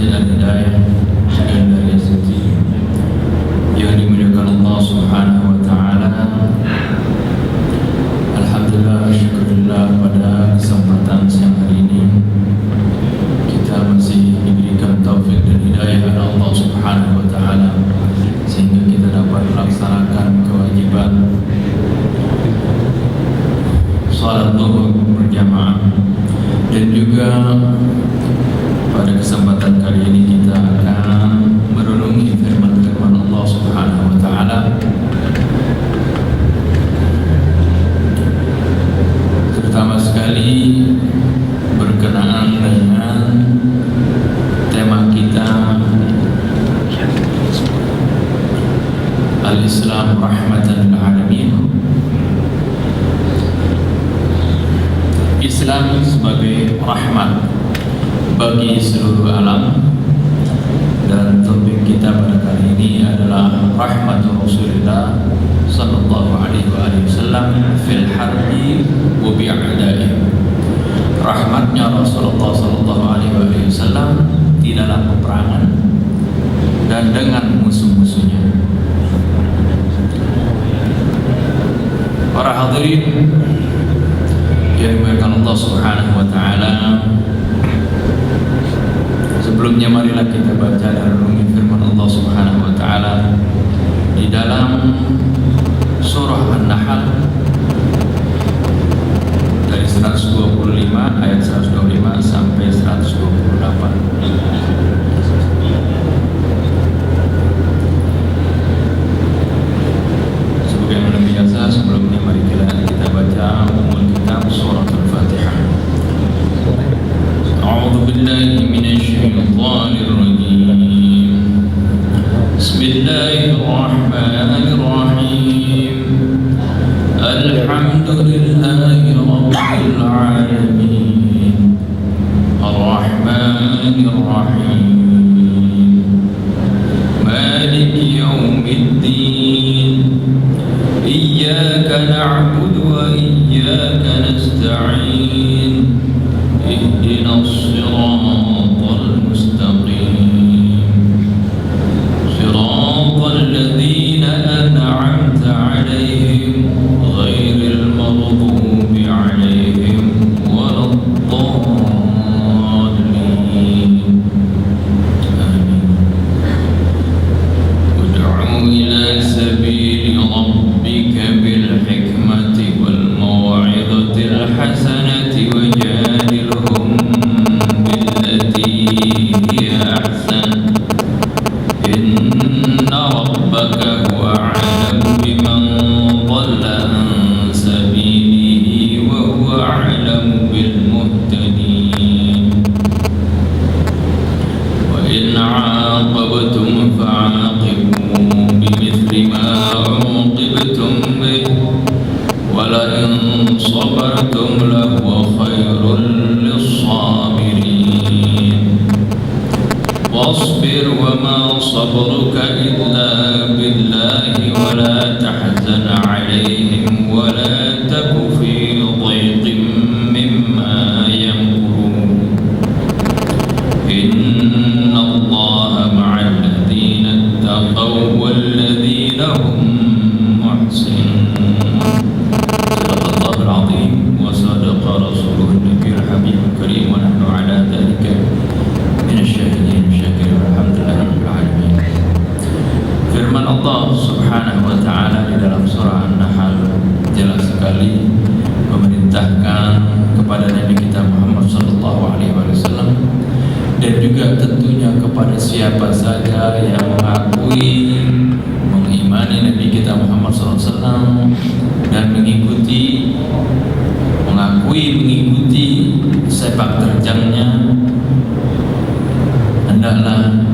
Sayyidina Hidayah dan dari Siti yang dimuliakan Allah Subhanahu wa Ta'ala. Alhamdulillah, syukurillah, pada kesempatan siang hari ini kita masih diberikan taufik dan hidayah oleh Allah Subhanahu wa Ta'ala sehingga kita dapat melaksanakan kewajiban salat zuhur berjamaah. Dan juga pada kesempatan kali ini kita akan merenungi firman-firman Allah Subhanahu wa Ta'ala, terutama sekali berkenaan dengan tema kita Al-Islam Rahmatan lil Alamin. Islam sebagai rahmat bagi seluruh alam, dan topik kita pada kali ini adalah rahmatul Rasulullah sallallahu alaihi wasallam fil harbi wa bi'adaih. Rahmatnya Rasulullah sallallahu alaihi wasallam di dalam peperangan dan dengan musuh-musuhnya. Para hadirin yang dimuliakan Allah Subhanahu wa Ta'ala, sebelumnya marilah kita baca dan renungi firman Allah Subhanahu wa Ta'ala di dalam surah An-Nahl dari 125 ayat 125 sampai 128. Sebagaimana biasa, sebelumnya mari kita baca umul kitab surah Al-Fatihah. A'udzu billahi minasyaitonir rajim. Bismillahirrahmanirrahim. Alhamdulillahi rabbil alamin. Ar-Rahmanir Rahim. Maliki yaumiddin. Iyyaka na'budu wa iyyaka nasta'in. Ihdinas siratal mustaqim. Siratal ladzina an'amta 'alaihim ghairil maghdubi 'alaihim waladdallin. Amin. Ud'u ila sabili rabbika bil hikmati wal maw'izatil hasanati wajadilhum billati hiya ahsan. Inna rabbaka huwa a'lamu biman dhalla an sabilihi wa huwa a'lamu bil muhtadin. Wa in 'aqabtum fa'aqibu bimithli ma 'uqibtum bih wa la in sabartum lahuwa khairul lis-sabirin. Wasbir wa ma sabruka illa billahi wa la tahzan 'alaihim wa la taku fi dhayqin mimma yamkurun. Inna Allaha ma'al ladzina ittaqaw wal ladzina hum muhsinun. Sadaqallahul 'azim wa sadaqa rasuluhun nabiyul habibul karim wa nahnu 'ala dzalika minasyahidin syakirin alhamdulillahirabbil alamin. Firman Allah Subhanahu wa Ta'ala di dalam surah An-Nahl jelas sekali memerintahkan kepada Nabi kita Muhammad sallallahu alaihi wasallam, dan juga tentunya kepada siapa saja yang mengakui mengimani Nabi kita Muhammad sallallahu alaihi wasallam dan mengikuti sepak terjangnya, hendaklah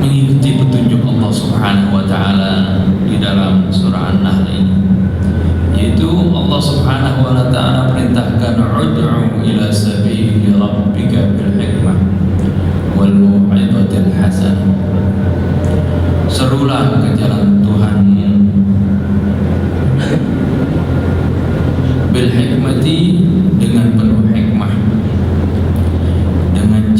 mengikuti petunjuk Allah Subhanahu wa Ta'ala di dalam surah An-Nahl ini, yaitu Allah Subhanahu wa Ta'ala perintahkan ud'u ila sabili rabbika bil hikmah wal mau'izatil hasanah. Serulah ke jalan Tuhanmu bil hikmati, dengan penuh hikmah, dengan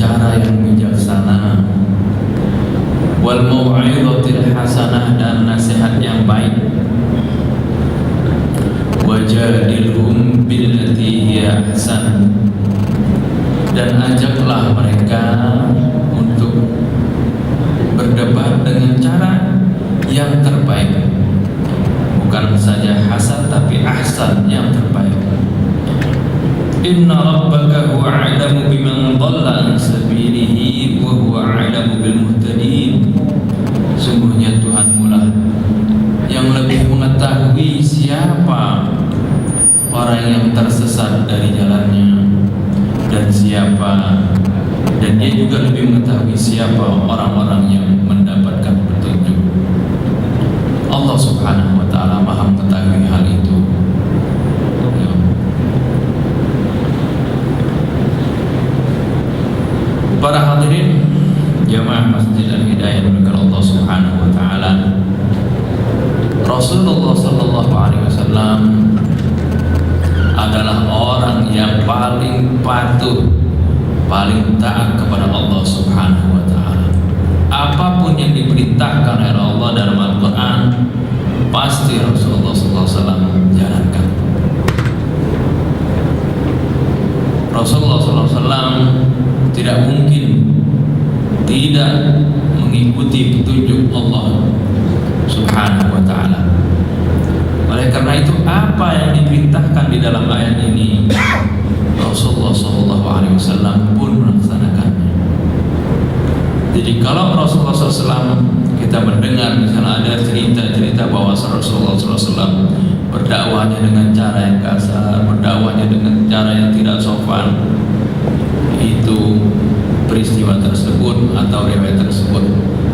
inna rabbaka huwa a'lamu biman dhalla an sabilihi wa huwa a'lamu bil muhtadin. Sungguhnya Tuhanmu lah yang lebih mengetahui siapa orang yang tersesat dari jalannya dan dia juga lebih mengetahui siapa orang-orang yang mendapatkan petunjuk. Allah Subhanahu wa ta'ala Maha mengetahui hal itu. Para hadirin jamaah Masjid Al-Hidayah dimuliakan Allah Subhanahu wa ta'ala, Rasulullah sallallahu alaihi wasallam adalah orang yang paling patuh, paling taat kepada Allah Subhanahu wa ta'ala. Apapun yang diperintahkan oleh Allah dalam Al-Quran, pasti Rasulullah SAW jalankan. Rasulullah SAW tidak mungkin tidak mengikuti petunjuk Allah Subhanahu wa ta'ala. Oleh karena itu, apa yang diperintahkan di dalam ayat ini, Rasulullah SAW pun melaksanakannya. Jadi kalau Rasulullah SAW, kita mendengar misalnya ada cerita-cerita bahwa Rasulullah SAW berdakwahnya dengan cara yang kasar, berdakwahnya dengan cara yang tidak sopan, itu peristiwa tersebut atau riwayat tersebut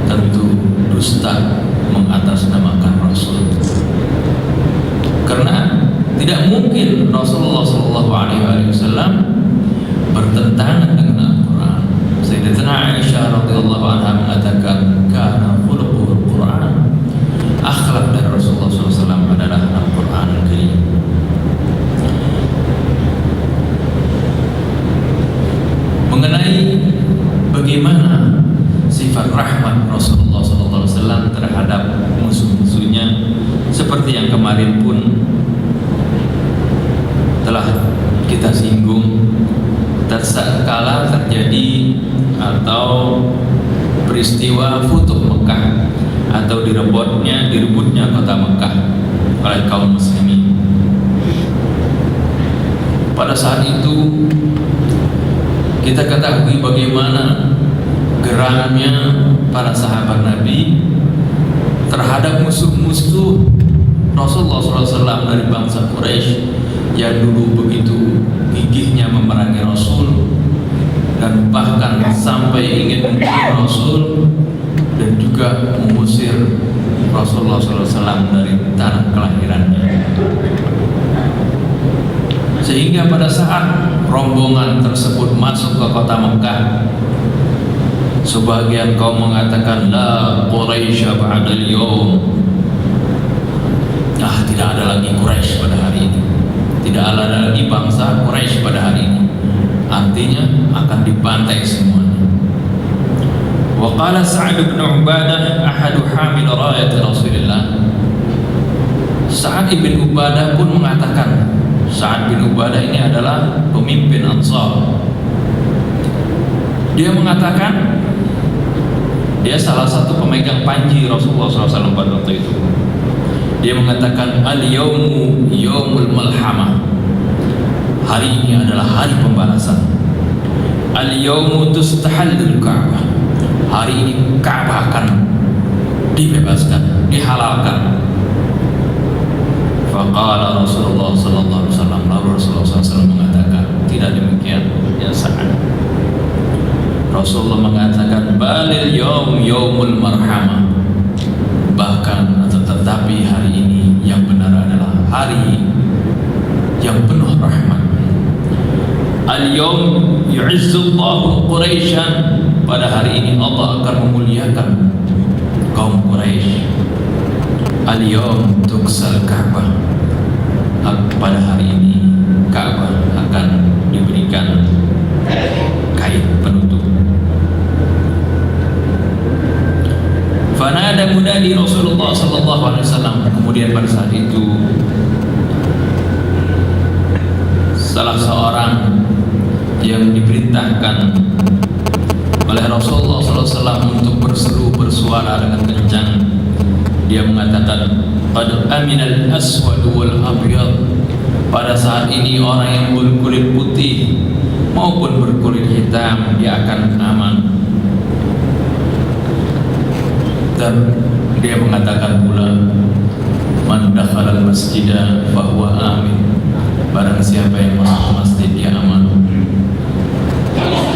tentu dusta mengatasnamakan Rasul. Karena tidak mungkin Rasulullah SAW bertentangan dengan Al-Quran. Sayyidatina Aisyah radhiyallahu anha mengatakan, "Kana khuluqul Quran." Akhlak dari Rasulullah SAW adalah Al-Quran Al-Karim. Mengenai bagaimana sifat rahmat Rasulullah SAW terhadap musuh-musuhnya, seperti yang kemarin pun telah kita singgung, tatkala terjadi atau peristiwa Futuh Mekah atau direbutnya kota Mekah oleh kaum muslimin. Pada saat itu kita ketahui bagaimana geramnya para sahabat Nabi terhadap musuh-musuh Rasulullah SAW dari bangsa Quraisy yang dulu begitu gigihnya memerangi Rasul dan bahkan sampai ingin membunuh Rasul dan juga mengusir Rasulullah SAW dari tanah kelahirannya. Sehingga pada saat rombongan tersebut masuk ke kota Mekah, sebagian kaum mengatakan, "La Quraisy ba'dal yawm." Tidak ada lagi Quraisy pada hari ini. Tidak ada lagi bangsa Quraisy pada hari ini. Artinya akan dibantai semuanya. Wa qala Sa'd bin Ubadah ahadu hamil rayat Rasulillah. Sa'd bin Ubadah pun mengatakan, Sa'd bin Ubadah ini adalah pemimpin Ansar. Dia mengatakan dia salah satu pemegang panji Rasulullah SAW pada waktu itu. Dia mengatakan, "Al-yawmu yawmul malhamah." Hari ini adalah hari pembalasan. Al-yawmu tustahallul Ka'bah. Hari ini Ka'bah akan dibebaskan, dihalalkan. Faqala Rasulullah sallallahu alaihi wasallam, lalu Rasulullah SAW mengatakan, tidak demikian ya Sa'ad. Rasulullah mengatakan, balil yawm yawmul marhamah. Bahkan tetapi hari ini yang benar adalah hari yang penuh rahmat. Al-yawm yu'izzullahu Quraisyan. Pada hari ini Allah akan memuliakan kaum Quraisy. Al-yawm tuksal Ka'bah. Pada hari ini Ka'bah akan diberikan kain penutup. Fanada munadi Rasulullah sallallahu alaihi wasallam. Kemudian pada saat itu salah seorang yang diperintahkan oleh Rasulullah SAW untuk bersuara dengan kencang, dia mengatakan, qad aminal aswad wal abyad. Pada saat ini orang yang berkulit putih maupun berkulit hitam dia akan aman. Dan dia mengatakan pula, man dakhala al-masjida fahuwa amin. Barang siapa yang masuk masjid dia aman.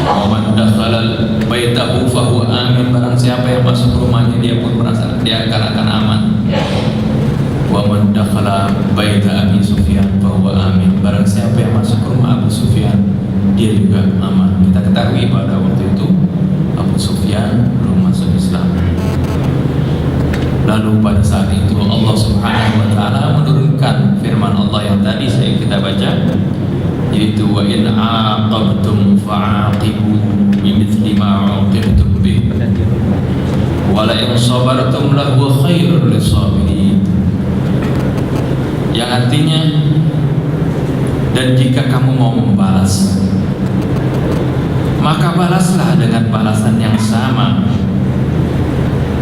Wa man dakhala baitahu fahuwa amin. Barang siapa yang masuk rumahnya dia pun merasa dia akan aman. Wa man dakhala baita Abi Sufyan fahuwa amin. Barang siapa yang masuk rumah Abu Sufyan dia juga aman. Kita ketahui pada waktu itu Abu Sufyan belum masuk Islam. Lalu pada saat itu Allah Subhanahu wa taala menurunkan firman Allah yang tadi kita baca, yaitu wa in aqabtum fa'aqibu bimithli ma 'uqibtum bih wa la in sabartum lahu khairul lisabirin. Yang artinya, dan jika kamu mau membalas, maka balaslah dengan balasan yang sama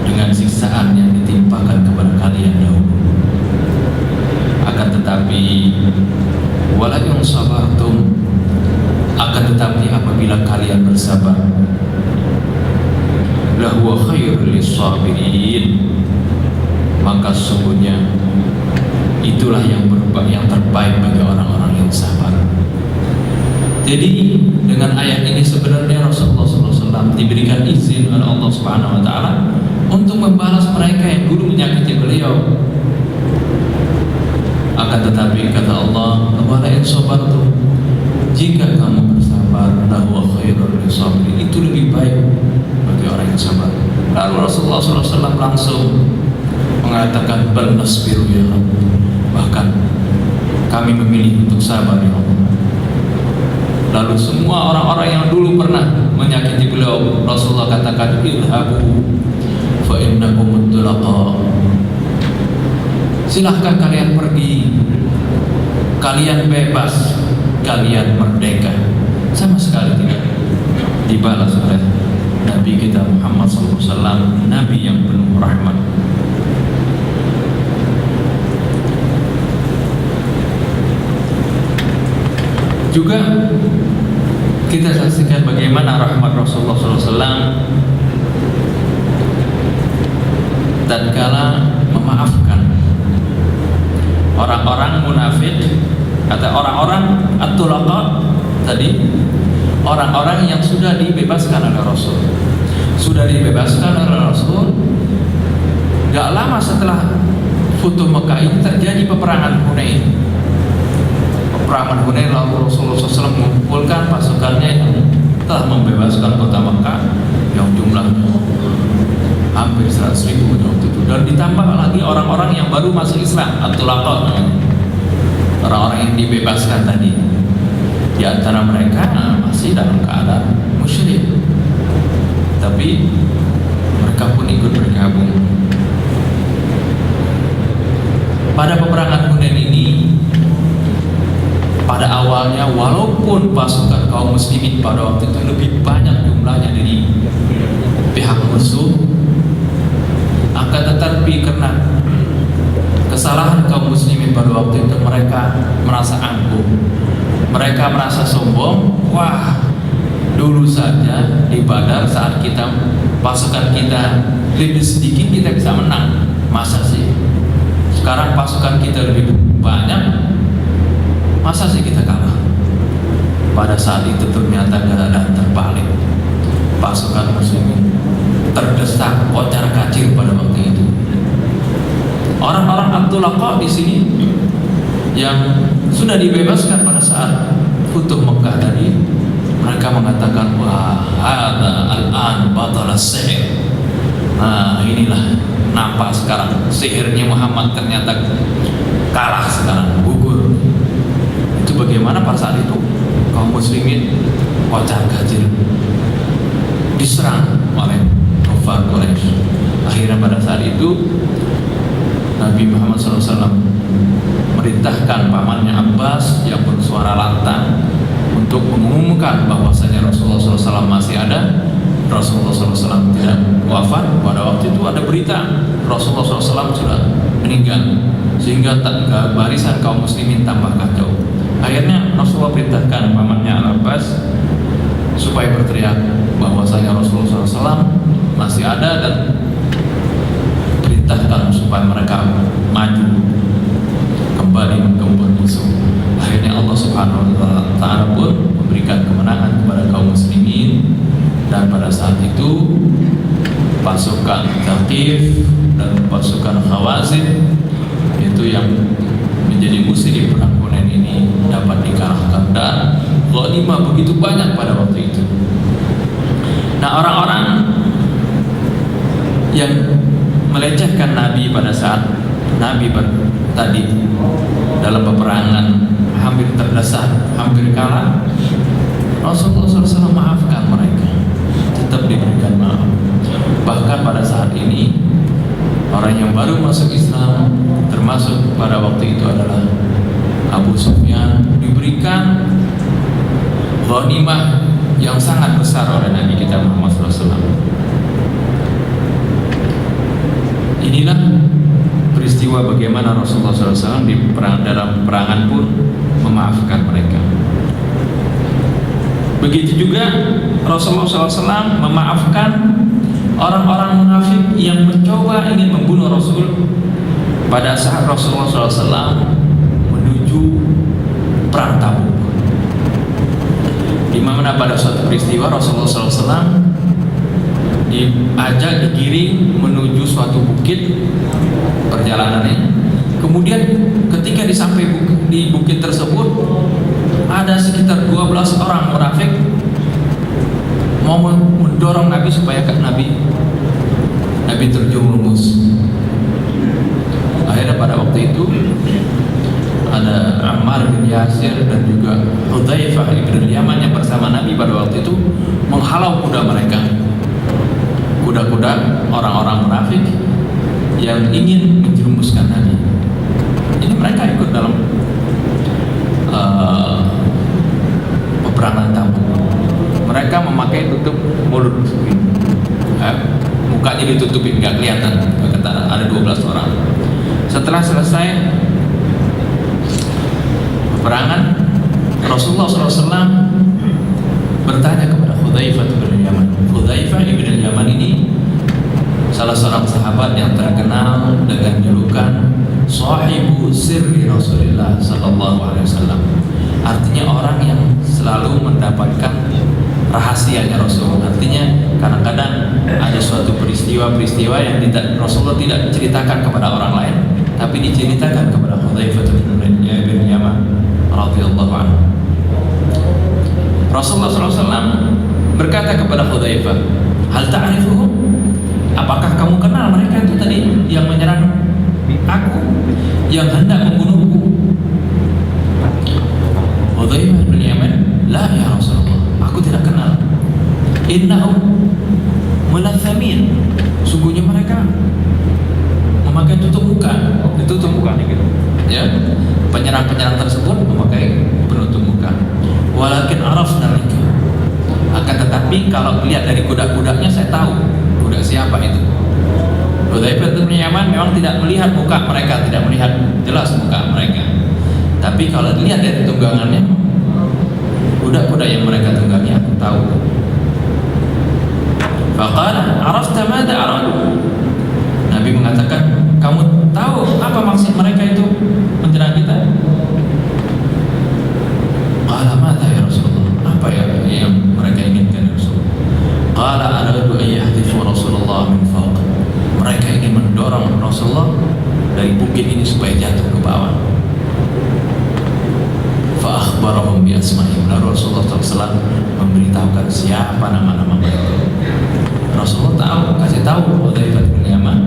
dengan siksaan yang ditimpakan kepada kalian dahulu. Akan tetapi wala in sabartum, akan tetapi apabila kalian bersabar, lahu khairul lisabirin, maka sesungguhnya itulah yang terbaik bagi orang-orang yang sabar. Jadi dengan ayat ini sebenarnya Rasulullah SAW diberikan izin oleh Allah Subhanahu Wa Taala untuk membalas mereka yang dulu menyakiti beliau. Akan tetapi kata Allah, wala in sabartum, jika kamu bersabar, lahu khairul lisabirin, itu lebih baik bagi orang yang sabar. Lalu Rasulullah SAW langsung mengatakan, bal nasbiru ya Rabb, bahkan kami memilih untuk sabar ya Allah. Lalu semua orang-orang yang dulu pernah menyakiti beliau, Rasulullah katakan, idhabu fa innakum mutlaqa, silahkan kalian pergi, kalian bebas, kalian merdeka. Sama sekali tidak dibalas oleh Nabi kita Muhammad SAW, Nabi yang penuh rahmat. Juga kita saksikan bagaimana rahmat Rasulullah SAW tatkala memaafkan orang-orang munafik atau orang-orang at-tulaqa tadi, orang-orang yang sudah dibebaskan oleh Rasul. Sudah dibebaskan oleh Rasul, gak lama setelah Futuh Mekah ini terjadi peperangan Hunain. Peperangan Hunain, lalu Rasulullah SAW mengumpulkan pasukannya yang telah membebaskan kota Mekah yang jumlahnya hampir 100.000 waktu itu, dan ditambah lagi orang-orang yang baru masuk Islam, at-tulaqa, orang-orang yang dibebaskan tadi. Di antara mereka masih dalam keadaan musyrik, tapi mereka pun ikut bergabung. Pada peperangan Hunain ini, pada awalnya walaupun pasukan kaum muslimin pada waktu itu lebih banyak jumlahnya dari pihak musuh, akan tetapi karena kesalahan kaum muslimin pada waktu itu, mereka merasa angkuh, mereka merasa sombong. Wah, dulu saja di Badar saat pasukan kita lebih sedikit kita bisa menang, masa sih sekarang pasukan kita lebih banyak, masa sih kita kalah? Pada saat itu ternyata keadaan terbalik. Pasukan muslimin terdesak kocar-kacir pada waktu itu. Orang-orang at-tulaqa di sini yang sudah dibebaskan pada saat Futuh Mekah tadi, mereka mengatakan, wah, hadza al-an batala sihir. Nah, inilah nampak sekarang sihirnya Muhammad ternyata kalah sekarang, gugur. Itu bagaimana pada saat itu kaum muslimin kocar-kacir diserang oleh kufar Quraisy. Akhirnya pada saat itu Nabi Muhammad SAW merintahkan pamannya Abbas yang bersuara lantang untuk mengumumkan bahwasanya Rasulullah SAW masih ada. Rasulullah SAW tidak wafat. Pada waktu itu ada berita Rasulullah SAW sudah meninggal, sehingga barisan kaum muslimin tambah kacau. Akhirnya Rasulullah perintahkan pamannya Al-Abbas supaya berteriak bahwasanya Rasulullah SAW masih ada, dan perintahkan supaya mereka maju kembali menggempur musuh. Akhirnya Allah Subhanahu wa Ta'ala pun memberikan kemenangan kepada kaum muslimin, dan pada saat itu pasukan Thaqif dan pasukan Khawazin, itu yang menjadi musuh di perang Hunain ini, dapat dikalahkan, dan ghanimah begitu banyak pada waktu itu. Nah, orang-orang yang melecehkan Nabi pada saat Nabi tadi dalam peperangan hampir terdesak, hampir kalah, Rasulullah SAW maafkan mereka, tetap diberikan maaf. Bahkan pada saat ini orang yang baru masuk Islam, termasuk pada waktu itu adalah Abu Sufyan, diberikan ghanimah yang sangat besar oleh Nabi kita Muhammad SAW. Inilah peristiwa bagaimana Rasulullah SAW dalam perangan pun memaafkan mereka. Begitu juga Rasulullah SAW memaafkan orang-orang munafik yang mencoba ingin membunuh Rasul pada saat Rasulullah SAW menuju perang Tabuk. Di mana pada suatu peristiwa Rasulullah SAW diajak digiring menuju suatu bukit perjalanannya. Kemudian ketika di bukit tersebut ada sekitar 12 orang munafik mau mendorong Nabi supaya Nabi terjerumus. Akhirnya pada waktu itu ada Ammar bin Yasir dan juga Hudzaifah bin Yaman yang bersama Nabi pada waktu itu menghalau kuda mereka, kuda-kuda orang-orang munafik yang ingin menjerumuskan Nabi. Ini mereka ikut dalam peperangan Tabuk. Mereka memakai tutup mulut, mukanya ditutupin, nggak kelihatan. Ada 12 orang. Setelah selesai peperangan, Rasulullah SAW bertanya kepada Hudzaifah bin Yaman. Hudzaifah bin Yaman ini salah seorang sahabat yang terkenal dengan julukan Sahibu Sirri Rasulullah Sallallahu Alaihi Wasallam. Artinya orang yang selalu mendapatkan rahasianya Rasul. Artinya kadang-kadang ada suatu peristiwa-peristiwa yang Rasulullah tidak ceritakan kepada orang lain, tapi diceritakan kepada Hudzaifah bin Yaman radhiyallahu anhu. Rasulullah SAW berkata kepada Hudzaifah, "Hal ta'rifuhum? Apakah kamu kenal mereka itu tadi yang menyerang aku, yang hendak membunuhku?" Hudzaifah bin Yaman, "La ya Rasulullah, aku tidak kenal. Innahum mulathamin." Sungguhnya mereka memakai tutup muka, ditutup mukanya gitu. Ya, penyerang-penyerang tersebut memakai penutup muka. Walakin arafna rika. Akan tetapi kalau lihat dari kuda-kudanya saya tahu kuda siapa itu. Hudzaifah bin Yaman memang tidak melihat muka mereka, tidak melihat jelas muka mereka. Tapi kalau dilihat dari tunggangannya, kuda-kuda yang mereka tunggangi aku tahu. Faqala arafta madza aradu? Nabi mengatakan, kamu tahu apa maksud mereka itu menyerang kita? Qala madza ya Rasulullah? Apa yang mereka inginkan ya Rasulullah? Qala aradu an yahdithu Rasulullah min fawq. Mereka ingin mendorong Rasulullah dari bukit ini supaya jatuh ke bawah. Fa akhbarahum bi asma'ihim. Lalu Rasulullah SAW memberitahukan siapa nama-nama mereka. Rasulullah tahu, kasih tahu Hudzaifah bin Yaman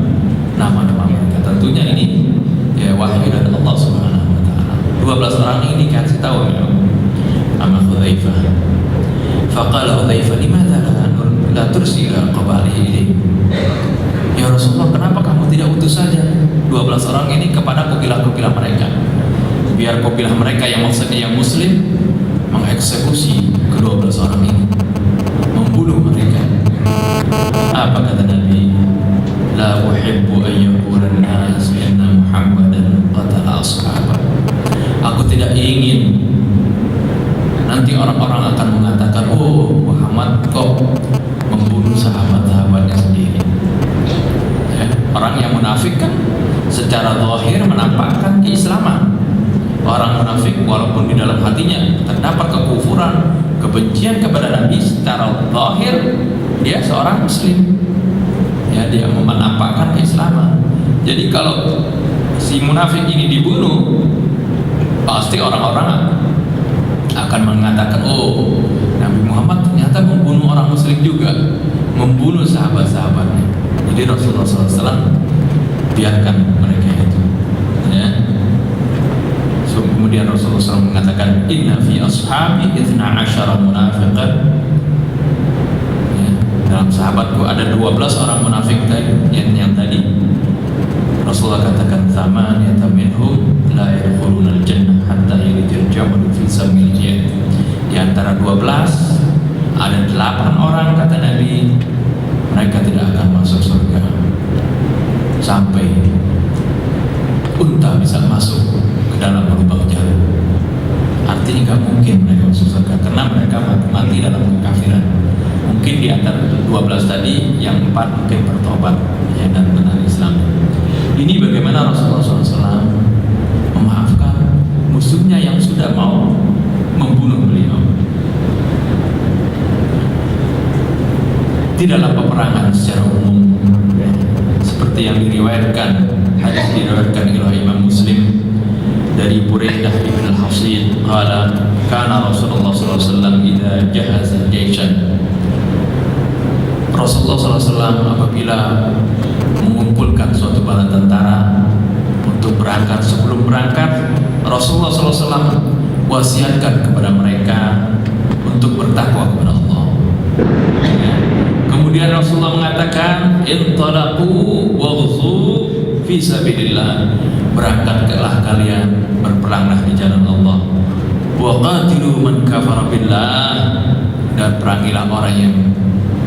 nama-nama mereka. Tentunya ini ya wahyu dari Allah Subhanahu wa taala. 12 orang ini dikasih tahu ya, nama Hudzaifah. Faqala Hudzaifah, "Limadza la tursila qabalihi ilayhi?" Ya Rasulullah, kenapa kamu tidak utus saja 12 orang ini kepada kabilah-kabilah mereka? Biar kabilah mereka yang maksudnya yang muslim mengeksekusi ke-12 orang ini, membunuh mereka. Apa kata Nabi? La uhibbu an yaqula an-nas inna Muhammadan qatala ashabah. Aku tidak ingin orang-orang akan mengatakan, oh Muhammad kok membunuh sahabat-sahabatnya sendiri. Ya, orang yang munafik kan secara zahir menampakkan keislaman. Orang munafik walaupun di dalam hatinya terdapat kekufuran, kebencian kepada Nabi, secara zahir dia seorang muslim. Ya, dia menampakkan keislaman. Jadi kalau si munafik ini dibunuh, pasti orang-orang akan mengatakan, oh Nabi Muhammad ternyata membunuh orang muslim juga, membunuh sahabat-sahabatnya. Jadi Rasulullah SAW biarkan mereka itu. Ya. Kemudian Rasulullah SAW mengatakan, inna fi ashabi 12 munafiqan. Ya, dalam sahabatku ada 12 orang munafik tadi, yang tadi Rasulullah katakan, thamaniyatan minhum la yadkhuluna al-jannah hatta yalijal jamalu fi samil jiyad. Di antara 12 ada 8 orang, kata Nabi, mereka tidak akan masuk surga sampai unta bisa masuk ke dalam lubang jarum. Artinya nggak mungkin mereka masuk surga karena mereka mati dalam kekafiran. Mungkin di antara 12 tadi yang 4 mungkin bertobat, ya, dan benar Islam. Ini bagaimana Rasulullah SAW memaafkan musuhnya yang sudah mau membunuh beliau. Di dalam peperangan secara umum, seperti yang diriwayatkan, hadis diriwayatkan oleh Imam Muslim dari Buraidah bin al-Hasib, qala kana Rasulullah SAW idza jahaza jaishan. Rasulullah SAW apabila mengumpulkan suatu bala tentara untuk berangkat, sebelum berangkat Rasulullah SAW wasiatkan kepada mereka untuk bertakwa kepada Allah. Kemudian Rasulullah mengatakan, intalaqu waghzu fi sabilillah, berangkatlah kalian, berperanglah di jalan Allah. Wa qatilu man kafara billah, dan perangilah orang yang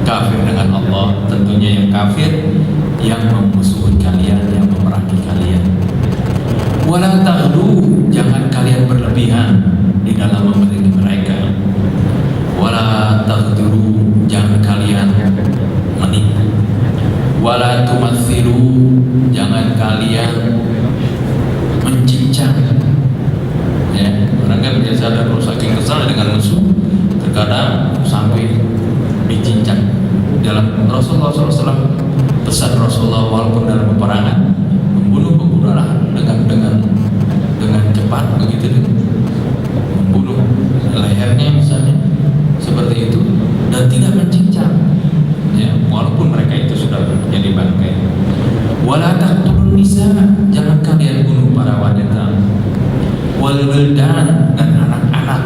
kafir dengan Allah. Tentunya yang kafir, yang memusuhi kalian, yang memerangi kalian. Wala taghlu, jangan kalian berlebihan di dalam memerangi mereka. Wala taghduru, jangan kalian menipu. Wala tumatsilu, jangan kalian mencincang. Ya, orang kan biasa ada kalau saking kesal dengan musuh, terkadang sampai dicincang. Dalam Rasulullah SAW, pesan Rasulullah walaupun dalam peperangan, membunuhlah dengan cepat begitu, membunuh lehernya misalnya seperti itu, dan tidak mencincang, ya, walaupun mereka itu sudah menjadi bangkai. Wala taqtulun nisa, jangan kalian bunuh para wanita, wal wildan, dan anak-anak.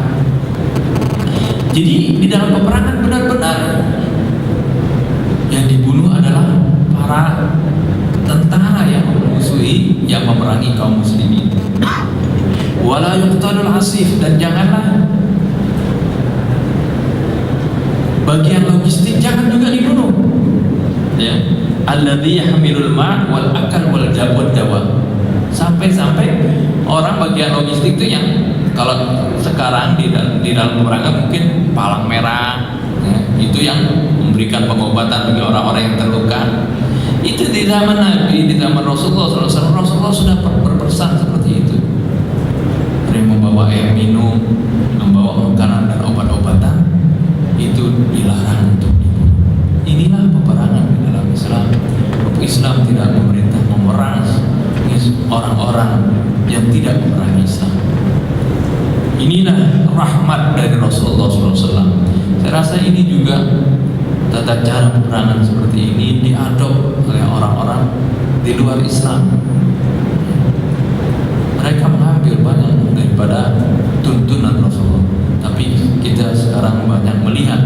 Jadi di dalam peperangan benar-benar yang dibunuh adalah para tentara yang memusuhi, yang memerangi kaum muslimin. Wala yuqtalul asif, dan janganlah bagian logistik jangan juga dibunuh. Ya, alladzi yahmilul ma' wal akal wal dawa. Sampai-sampai orang bagian logistik itu yang kalau sekarang di dalam peperangan mungkin palang merah, ya, itu yang memberikan pengobatan bagi orang-orang yang terluka. Itu di zaman Nabi, di zaman Rasulullah SAW, Rasulullah sudah berpesan seperti itu. Yang membawa air minum, membawa makanan dan obat-obatan, itu dilarang untuk dibunuh. Inilah peperangan di dalam Islam. Islam tidak memerintah memerang orang-orang yang tidak memerangi Islam. Inilah rahmat dari Rasulullah SAW. Saya rasa ini juga tata cara peperangan seperti ini diadop oleh orang-orang di luar Islam. Mereka mengambil banyak daripada tuntunan Rasulullah. Tapi kita sekarang banyak melihat,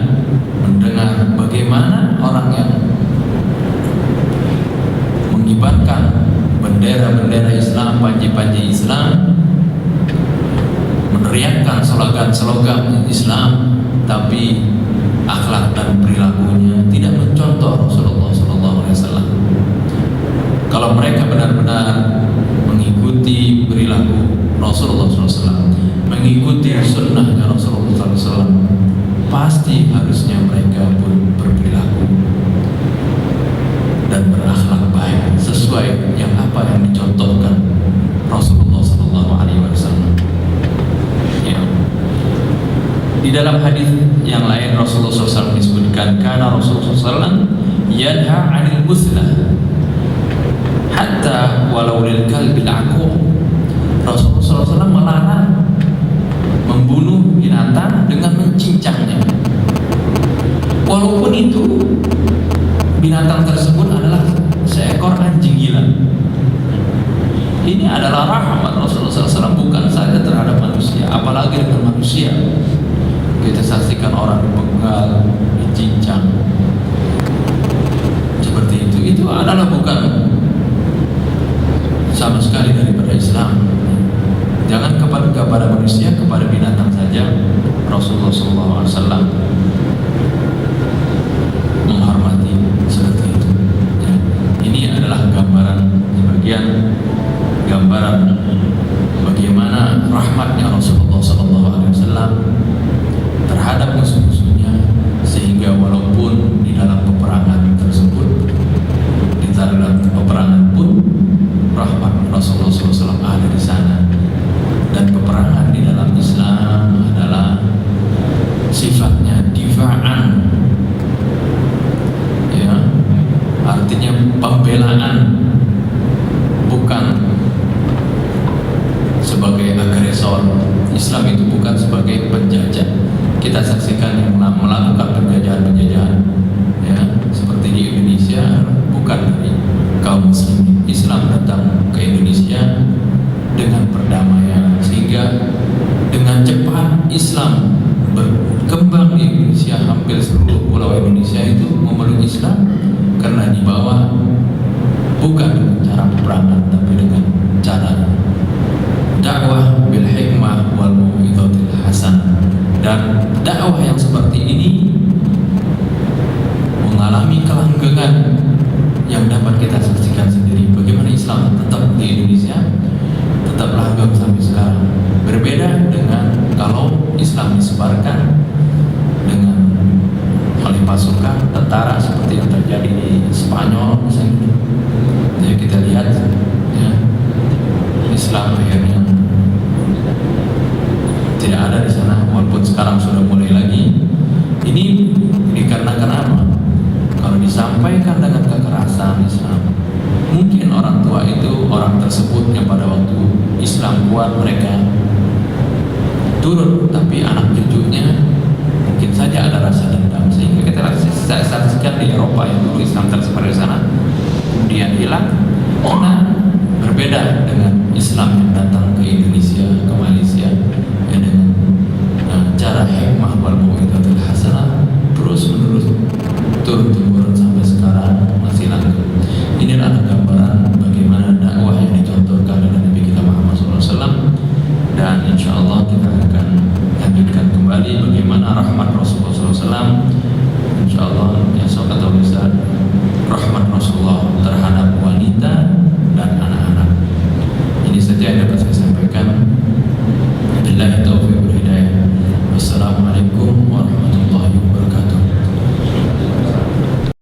mendengar bagaimana orang yang mengibarkan bendera-bendera Islam, panji-panji Islam, meneriakkan slogan-slogan Islam, tapi akhlak dan perilakunya tidak mencontoh Rasulullah SAW. Kalau mereka benar-benar mengikuti perilaku Rasulullah SAW, mengikuti sunnahnya Rasulullah SAW, pasti harusnya mereka pun berperilaku dan berakhlak baik sesuai yang apa yang dicontohkan Rasulullah SAW. Ya. Di dalam hadis yang lain Rasulullah SAW disebutkan karena Rasulullah SAW yanha 'anil muslah hatta walau lil kalbil aqu. Rasulullah SAW melarang membunuh binatang dengan mencincangnya, walaupun itu binatang tersebut adalah seekor anjing gila. Ini adalah rahmat Rasulullah SAW bukan saja terhadap manusia, apalagi dengan manusia. Kita saksikan orang dipegal, dicincang seperti itu adalah bukan sama sekali daripada Islam. Jangan kepada manusia, kepada binatang saja Rasulullah SAW menghormati seperti itu. Ya. Ini adalah sebagian gambaran bagaimana rahmatnya Rasulullah SAW terhadap musuh-musuhnya, sehingga walaupun di dalam peperangan tersebut, di dalam peperangan pun rahmat Rasulullah SAW ada di sana. Dan peperangan di dalam Islam adalah sifatnya difa'an, ya, artinya pembelaan, bukan sebagai agresor. Islam itu bukan sebagai penjajah. Kita saksikan yang melakukan penjajahan-penjajahan, ya, seperti di Indonesia, bukan dari kaum muslim. Islam datang ke Indonesia dengan perdamaian, sehingga dengan cepat Islam berkembang di Indonesia. Hampir seluruh pulau Indonesia itu memeluk Islam karena dibawa bukan dengan cara peperangan, tapi dengan cara dakwah bil hikmah wal mau'izatil hasanah. Dan dakwah yang seperti ini mengalami kelanggengan yang dapat kita saksikan sendiri. Bagaimana Islam tetap di Indonesia tetap langgeng sampai sekarang. Berbeda dengan kalau Islam disebarkan dengan oleh pasukan tentara seperti yang terjadi di Spanyol misalnya. Jadi kita lihat, ya, Islam akhirnya tidak ada di sana, walaupun sekarang sudah mulai lagi. Ini dikarenakan apa? Kalau disampaikan dengan kekerasan Islam, mungkin orang tua itu, orang tersebut yang pada waktu Islam kuat mereka turun, tapi anak cucunya mungkin saja ada rasa dendam, sehingga kita saksikan di Eropa yang dulu Islam tersebar di sana kemudian hilang. Karena berbeda dengan Islam yang datang ke Indonesia, ke Malaysia, ya, dengan cara hikmah wal mau'izatil hasanah terus menerus turun temurun sampai sekarang masih lanjut. Ini adalah gambaran bagaimana dakwah yang dicontohkan oleh Nabi kita Muhammad SAW, dan insya Allah kita akan lanjutkan kembali bagaimana rahmat Rasulullah SAW. Insya Allah esok atau lusa